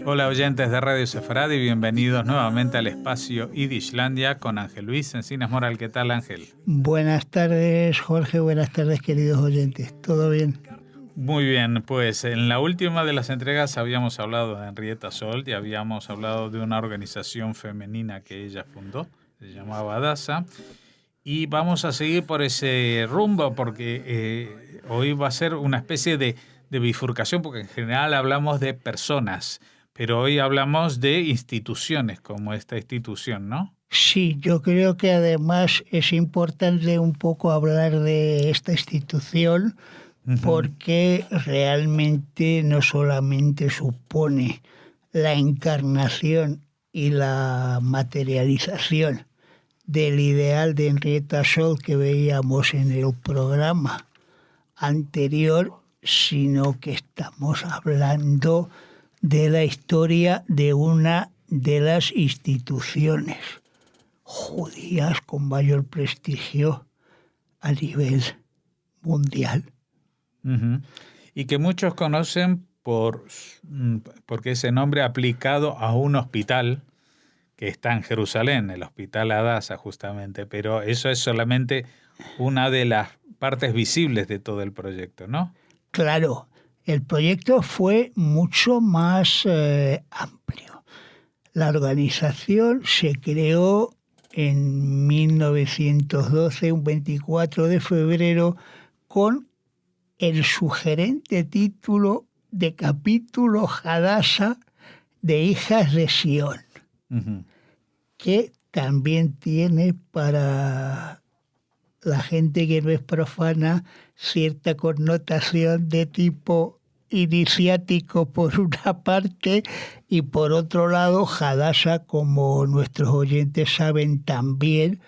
Hola oyentes de Radio Sefarad y bienvenidos nuevamente al espacio Yiddishlandia con Ángel Luis Encinas Moral. ¿Qué tal, Ángel? Buenas tardes, Jorge. Buenas tardes, queridos oyentes. ¿Todo bien? Muy bien, pues en la última de las entregas habíamos hablado de Henrietta Szold y habíamos hablado de una organización femenina que ella fundó, se llamaba Hadassah, y vamos a seguir por ese rumbo porque hoy va a ser una especie de bifurcación, porque en general hablamos de personas, pero hoy hablamos de instituciones como esta institución, ¿no? Sí, yo creo que además es importante un poco hablar de esta institución porque realmente no solamente supone la encarnación y la materialización del ideal de Henrietta Szold que veíamos en el programa anterior, sino que estamos hablando de la historia de una de las instituciones judías con mayor prestigio a nivel mundial. Y que muchos conocen porque ese nombre aplicado a un hospital que está en Jerusalén, el Hospital Hadassah justamente, pero eso es solamente una de las partes visibles de todo el proyecto, ¿no? Claro, el proyecto fue mucho más amplio. La organización se creó en 1912, un 24 de febrero, con el sugerente título de capítulo Hadassah de Hijas de Sion, que también tiene para la gente que no es profana cierta connotación de tipo iniciático por una parte y por otro lado Hadassah, como nuestros oyentes saben también,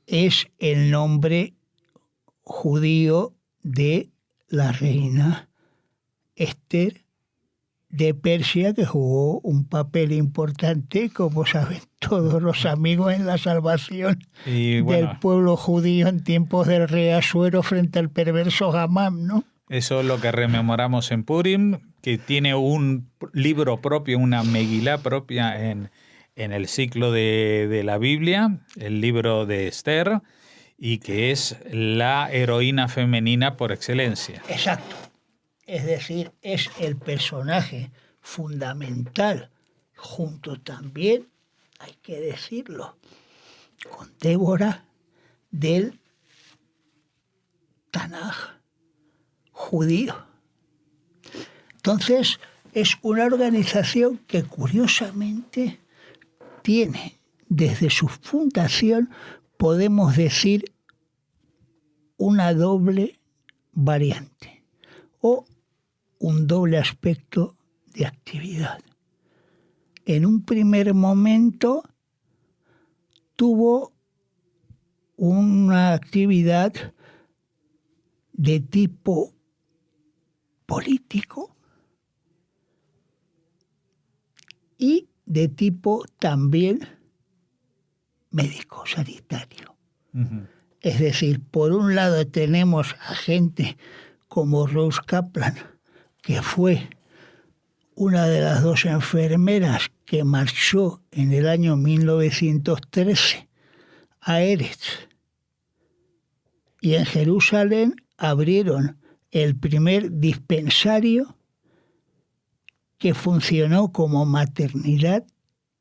es el nombre judío de la reina Esther de Persia, que jugó un papel importante, como saben todos los amigos, en la salvación del pueblo judío en tiempos del rey Asuero frente al perverso Hamán, ¿no? Eso es lo que rememoramos en Purim, que tiene un libro propio, una Megilá propia en el ciclo de la Biblia, el libro de Esther, y que es la heroína femenina por excelencia. Exacto. Es decir, es el personaje fundamental, junto también, hay que decirlo, con Débora, del Tanaj judío. Entonces, es una organización que curiosamente tiene, desde su fundación, podemos decir, una doble variante o un doble aspecto de actividad. En un primer momento tuvo una actividad de tipo político y de tipo también médico, sanitario. Es decir, por un lado tenemos a gente como Rose Kaplan, que fue una de las dos enfermeras que marchó en el año 1913 a Eretz. Y en Jerusalén abrieron el primer dispensario que funcionó como maternidad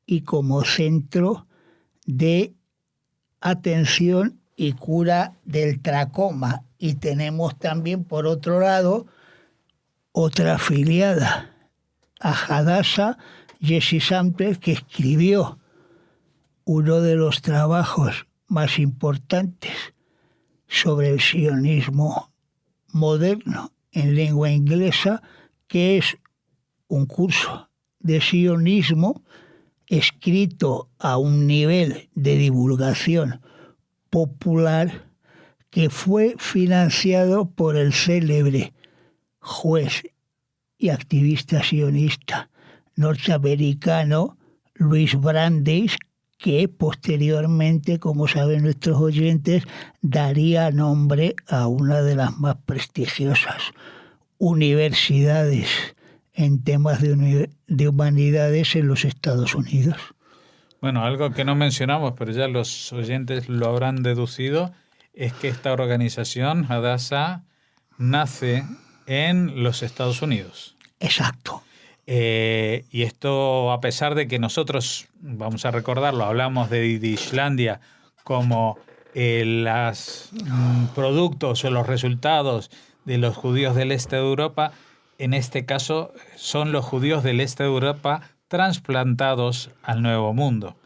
y como centro de atención y cura del tracoma. Y tenemos también, por otro lado, otra afiliada a Hadassah, Jessie Sampler, que escribió uno de los trabajos más importantes sobre el sionismo moderno en lengua inglesa, que es un curso de sionismo escrito a un nivel de divulgación popular que fue financiado por el célebre juez y activista sionista norteamericano Louis Brandeis, que posteriormente, como saben nuestros oyentes, daría nombre a una de las más prestigiosas universidades en temas de humanidades en los Estados Unidos. Bueno, algo que no mencionamos, pero ya los oyentes lo habrán deducido, es que esta organización, Hadassah, nace en los Estados Unidos. Exacto. Y esto, a pesar de que nosotros, vamos a recordarlo, hablamos de Islandia como los productos o los resultados de los judíos del este de Europa, en este caso son los judíos del este de Europa trasplantados al Nuevo Mundo.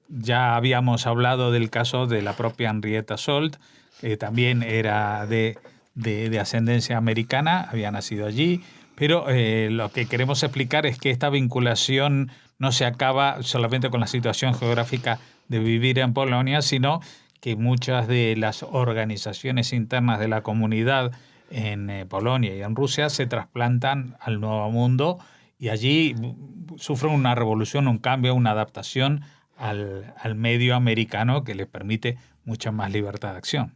Ya habíamos hablado del caso de la propia Henrietta Szold, que también era de ascendencia americana, había nacido allí, pero lo que queremos explicar es que esta vinculación no se acaba solamente con la situación geográfica de vivir en Polonia, sino que muchas de las organizaciones internas de la comunidad en Polonia y en Rusia se trasplantan al Nuevo Mundo y allí sufren una revolución, un cambio, una adaptación al medio americano que les permite mucha más libertad de acción.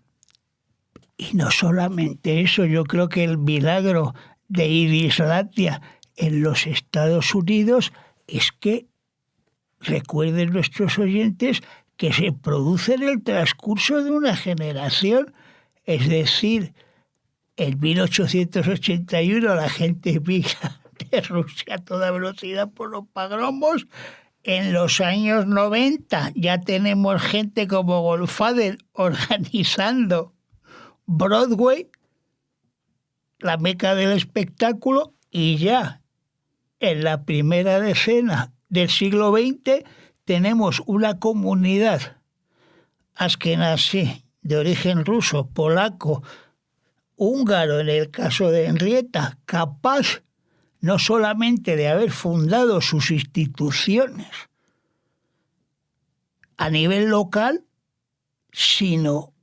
Y no solamente eso, yo creo que el milagro de Islandia en los Estados Unidos es que, recuerden nuestros oyentes, que se produce en el transcurso de una generación. Es decir, en 1881 la gente migra de Rusia a toda velocidad por los pogromos. En los años 90 ya tenemos gente como Goldfaden organizando Broadway, la meca del espectáculo, y ya en la primera decena del siglo XX tenemos una comunidad askenazí de origen ruso, polaco, húngaro en el caso de Henrietta, capaz no solamente de haber fundado sus instituciones a nivel local, sino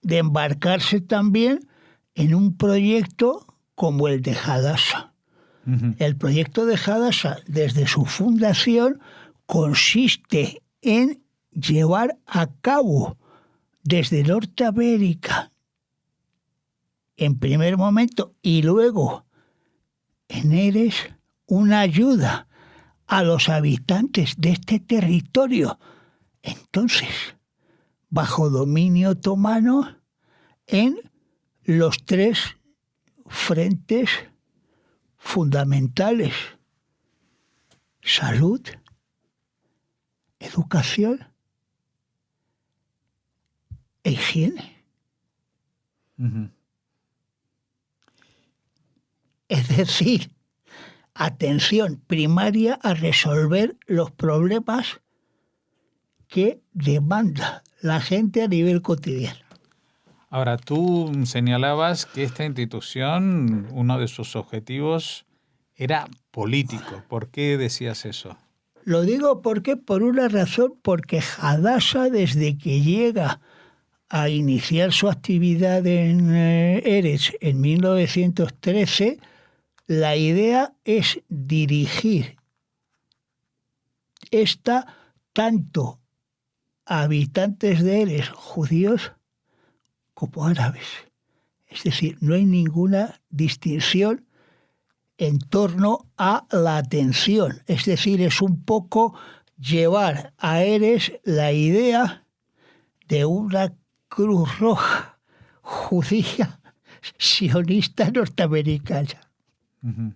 de embarcarse también en un proyecto como el de Hadassah. Uh-huh. El proyecto de Hadassah, desde su fundación, consiste en llevar a cabo desde Norteamérica, en primer momento, y luego en Eres, una ayuda a los habitantes de este territorio, entonces bajo dominio otomano, en los 3 frentes fundamentales: salud, educación e higiene. Uh-huh. Es decir, atención primaria a resolver los problemas que demanda la gente a nivel cotidiano. Ahora, tú señalabas que esta institución, uno de sus objetivos era político. ¿Por qué decías eso? Lo digo porque, por una razón, porque Hadassah, desde que llega a iniciar su actividad en Eres en 1913, la idea es dirigir esta tanto a habitantes de Eres, judíos, como árabes. Es decir, no hay ninguna distinción en torno a la atención. Es decir, es un poco llevar a Eres la idea de una Cruz Roja judía sionista norteamericana. Uh-huh.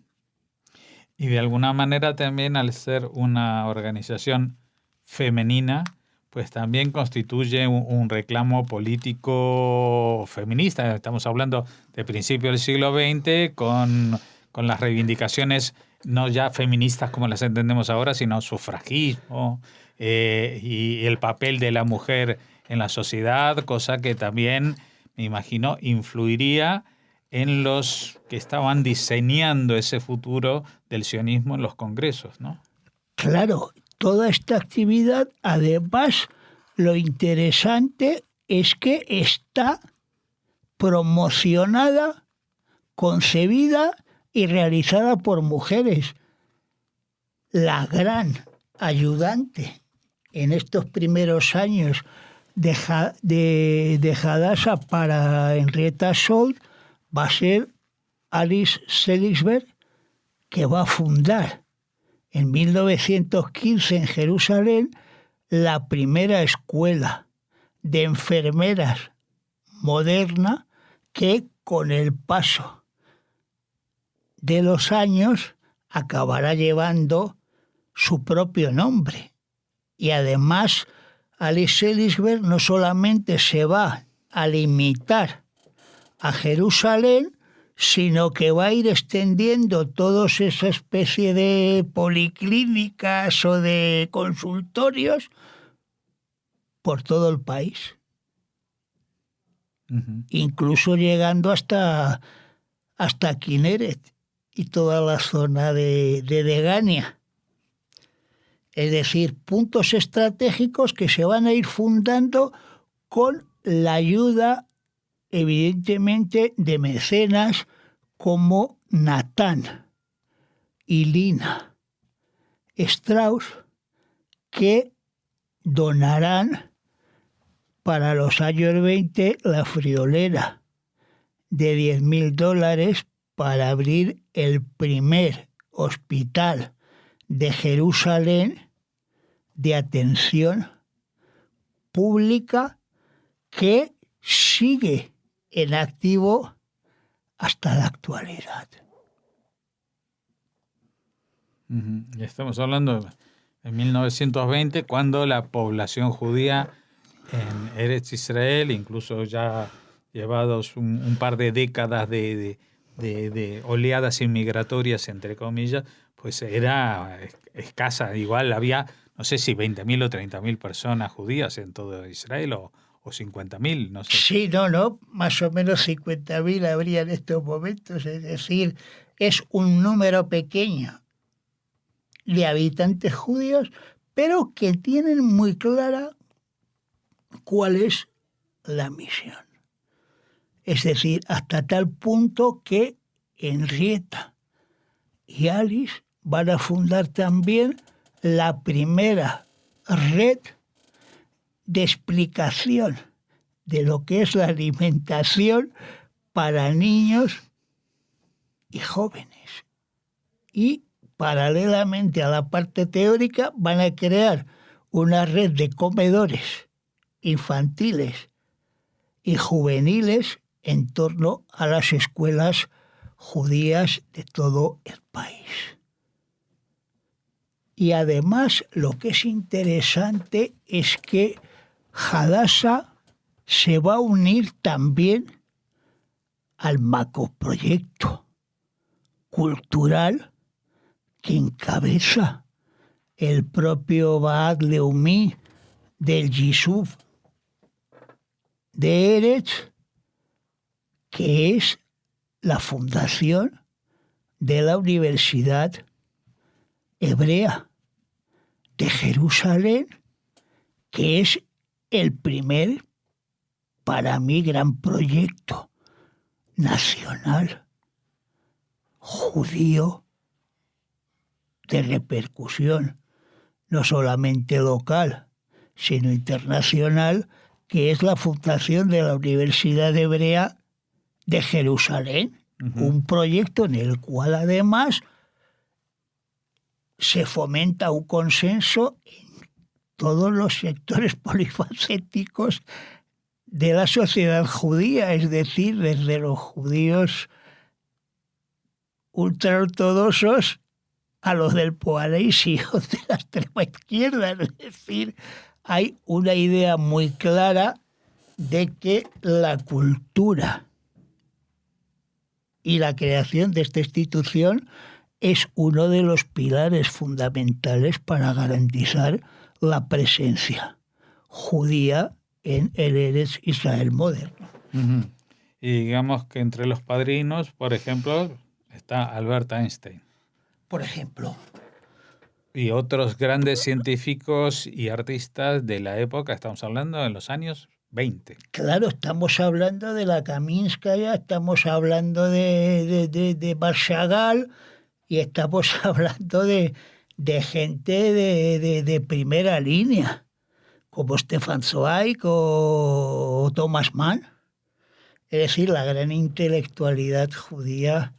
Y de alguna manera también, al ser una organización femenina, pues también constituye un reclamo político feminista. Estamos hablando de principios del siglo XX con las reivindicaciones no ya feministas como las entendemos ahora, sino sufragismo y el papel de la mujer en la sociedad, cosa que también, me imagino, influiría en los que estaban diseñando ese futuro del sionismo en los congresos, ¿no? Claro, toda esta actividad, además, lo interesante es que está promocionada, concebida y realizada por mujeres. La gran ayudante en estos primeros años de Hadassah para Henrietta Szold va a ser Alice Seligsberg, que va a fundar en 1915 en Jerusalén la primera escuela de enfermeras moderna que con el paso de los años acabará llevando su propio nombre. Y además, Alice Seligsberg no solamente se va a limitar a Jerusalén, sino que va a ir extendiendo todas esa especie de policlínicas o de consultorios por todo el país. Incluso llegando hasta Kinneret y toda la zona de Degania. Es decir, puntos estratégicos que se van a ir fundando con la ayuda, evidentemente, de mecenas como Natán y Lina Strauss, que donarán para los años 20 la friolera de $10,000 para abrir el primer hospital de Jerusalén de atención pública que sigue en activo hasta la actualidad. Estamos hablando de 1920, cuando la población judía en Eretz Israel, incluso ya llevados un par de décadas de oleadas inmigratorias, entre comillas, pues era escasa. Igual había, no sé si 20.000 o 30.000 personas judías en todo Israel, o 50.000, no sé. Sí, no, más o menos 50.000 habría en estos momentos. Es decir, es un número pequeño de habitantes judíos, pero que tienen muy clara cuál es la misión. Es decir, hasta tal punto que Henrietta y Alice van a fundar también la primera red de explicación de lo que es la alimentación para niños y jóvenes. Y paralelamente a la parte teórica van a crear una red de comedores infantiles y juveniles en torno a las escuelas judías de todo el país. Y además lo que es interesante es que Hadassah se va a unir también al macroproyecto cultural que encabeza el propio Vaad Leumí del Yishuv de Eretz, que es la fundación de la Universidad Hebrea de Jerusalén, que es el primer, para mí, gran proyecto nacional judío de repercusión, no solamente local, sino internacional, que es la fundación de la Universidad Hebrea de Jerusalén, un proyecto en el cual además se fomenta un consenso en todos los sectores polifacéticos de la sociedad judía, es decir, desde los judíos ultraortodoxos a los del Poalés y los de la extrema izquierda. Es decir, hay una idea muy clara de que la cultura y la creación de esta institución es uno de los pilares fundamentales para garantizar la presencia judía en el Eretz Israel moderno. Y digamos que entre los padrinos, por ejemplo, está Albert Einstein. Por ejemplo. Y otros grandes científicos y artistas de la época, estamos hablando de los años 20. Claro, estamos hablando de la Kaminskaya, estamos hablando de Marshall, y estamos hablando de gente de primera línea, como Stefan Zweig o Thomas Mann. Es decir, la gran intelectualidad judía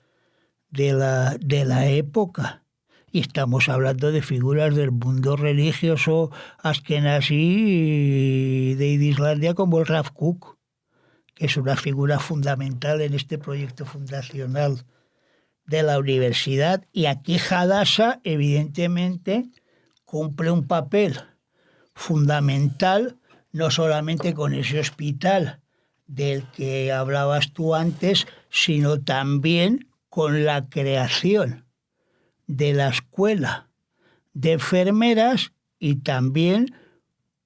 de la época. Y estamos hablando de figuras del mundo religioso askenazí de Islandia como el Rav Kook, que es una figura fundamental en este proyecto fundacional de la universidad. Y aquí Hadassah, evidentemente, cumple un papel fundamental, no solamente con ese hospital del que hablabas tú antes, sino también con la creación de la escuela de enfermeras y también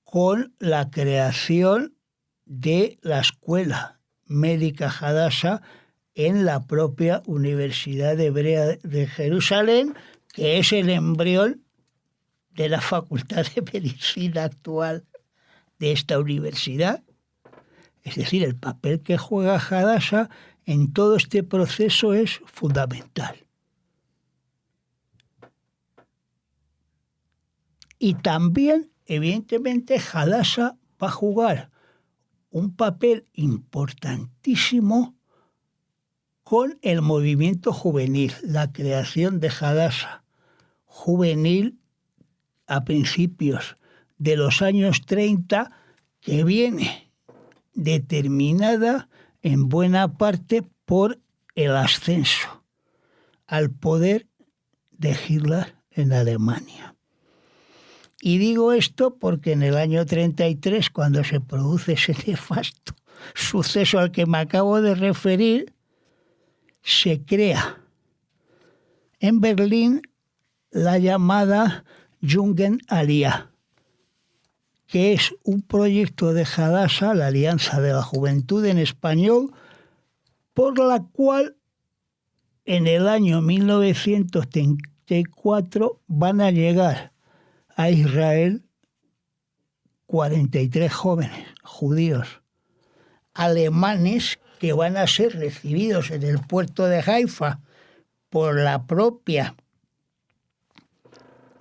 con la creación de la escuela médica Hadassah en la propia Universidad Hebrea de Jerusalén, que es el embrión de la Facultad de Medicina actual de esta universidad. Es decir, el papel que juega Hadassah en todo este proceso es fundamental. Y también, evidentemente, Hadassah va a jugar un papel importantísimo con el movimiento juvenil, la creación de Hadassah juvenil a principios de los años 30, que viene determinada en buena parte por el ascenso al poder de Hitler en Alemania. Y digo esto porque en el año 33, cuando se produce ese nefasto suceso al que me acabo de referir, se crea en Berlín la llamada Jungen Aliyah, que es un proyecto de Hadassah, la Alianza de la Juventud en español, por la cual en el año 1934 van a llegar a Israel 43 jóvenes judíos alemanes que van a ser recibidos en el puerto de Haifa por la propia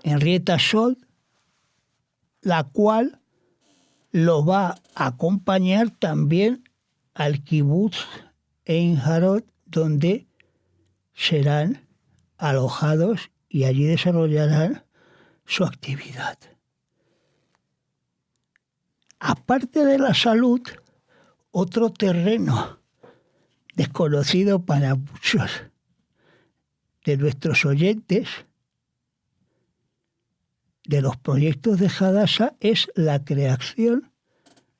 Henrietta Szold, la cual lo va a acompañar también al kibutz Ein Harod, donde serán alojados y allí desarrollarán su actividad. Aparte de la salud, otro terreno desconocido para muchos de nuestros oyentes de los proyectos de Hadassah es la creación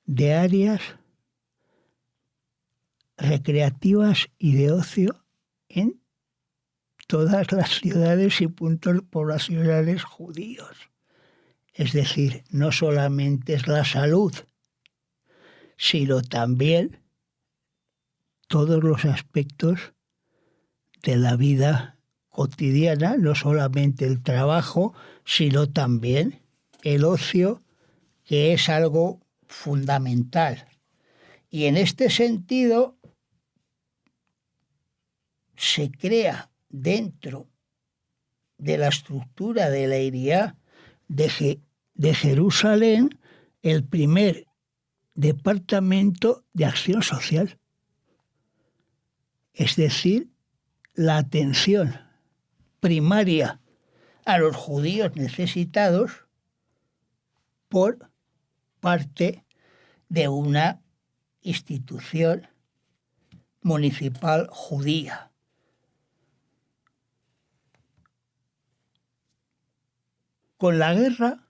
de áreas recreativas y de ocio en todas las ciudades y puntos poblacionales judíos. Es decir, no solamente es la salud, sino también todos los aspectos de la vida cotidiana, no solamente el trabajo, sino también el ocio, que es algo fundamental. Y en este sentido se crea dentro de la estructura de la Eiria de Jerusalén el primer departamento de acción social. Es decir, la atención primaria a los judíos necesitados por parte de una institución municipal judía. Con la guerra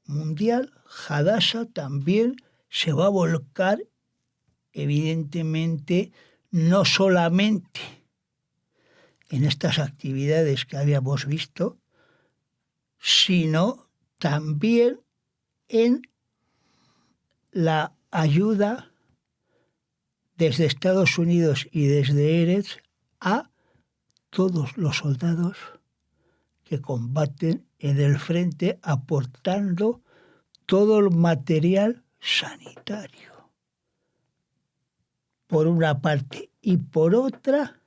mundial, Hadassah también se va a volcar, evidentemente, no solamente en estas actividades que habíamos visto, sino también en la ayuda desde Estados Unidos y desde Eretz a todos los soldados que combaten en el frente, aportando todo el material sanitario, por una parte, y por otra,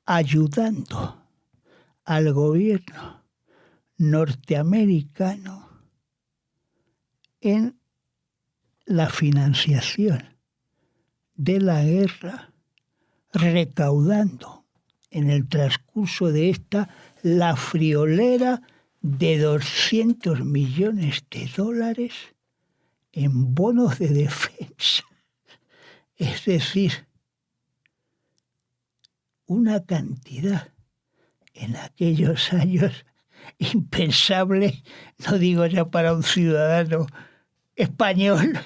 ayudando al gobierno norteamericano en la financiación de la guerra, recaudando en el transcurso de esta la friolera de $200 millones en bonos de defensa. Es decir, una cantidad en aquellos años impensable, no digo ya para un ciudadano español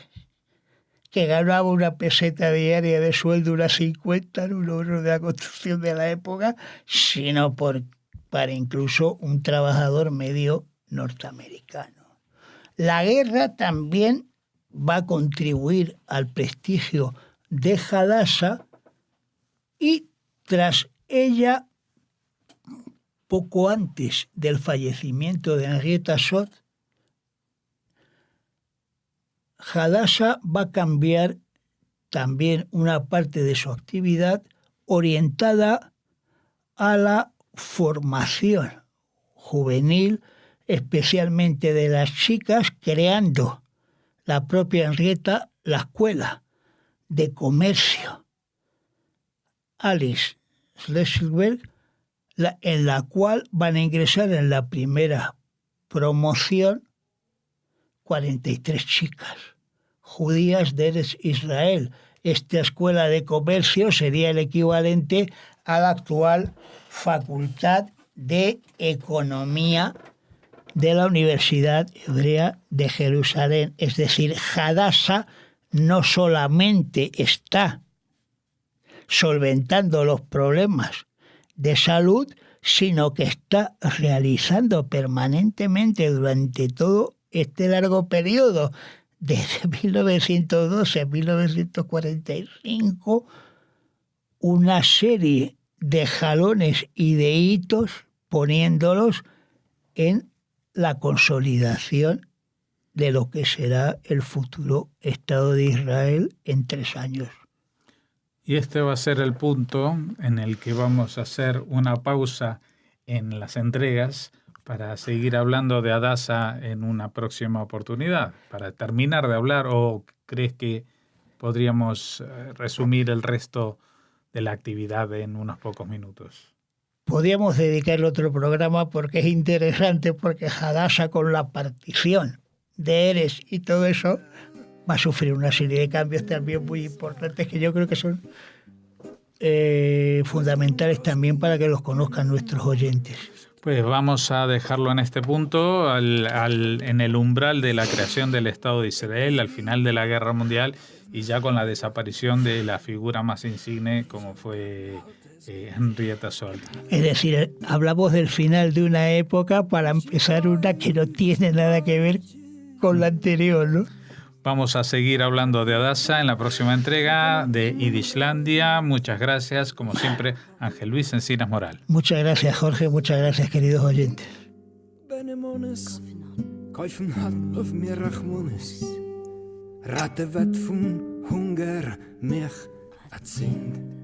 que ganaba una peseta diaria de sueldo, unas 50 en un euro de la construcción de la época, sino para incluso un trabajador medio norteamericano. La guerra también va a contribuir al prestigio de Hadassah y tras ella, poco antes del fallecimiento de Henrietta Szott, Hadassah va a cambiar también una parte de su actividad orientada a la formación juvenil, especialmente de las chicas, creando la propia Henrietta la escuela de comercio Alice Schleswig, en la cual van a ingresar en la primera promoción 43 chicas judías de Eretz Israel. Esta escuela de comercio sería el equivalente a la actual Facultad de Economía de la Universidad Hebrea de Jerusalén. Es decir, Hadassah no solamente está solventando los problemas de salud, sino que está realizando permanentemente durante todo este largo periodo, desde 1912 a 1945, una serie de jalones y de hitos poniéndolos en la consolidación de lo que será el futuro Estado de Israel en 3 años. Y este va a ser el punto en el que vamos a hacer una pausa en las entregas para seguir hablando de Hadassah en una próxima oportunidad. Para terminar de hablar, ¿o crees que podríamos resumir el resto de la actividad en unos pocos minutos? Podríamos dedicarle otro programa porque es interesante, porque Hadassah, con la partición de Erez y todo eso, va a sufrir una serie de cambios también muy importantes que yo creo que son fundamentales también para que los conozcan nuestros oyentes. Pues vamos a dejarlo en este punto, en el umbral de la creación del Estado de Israel, al final de la Guerra Mundial y ya con la desaparición de la figura más insigne como fue Henrietta Szott. Es decir, hablamos del final de una época para empezar una que no tiene nada que ver con la anterior, ¿no? Vamos a seguir hablando de Hadassah en la próxima entrega de Yiddishlandia. Muchas gracias, como siempre, Ángel Luis Encinas Moral. Muchas gracias, Jorge. Muchas gracias, queridos oyentes. Ratte wat von Hunger mich erzwingt.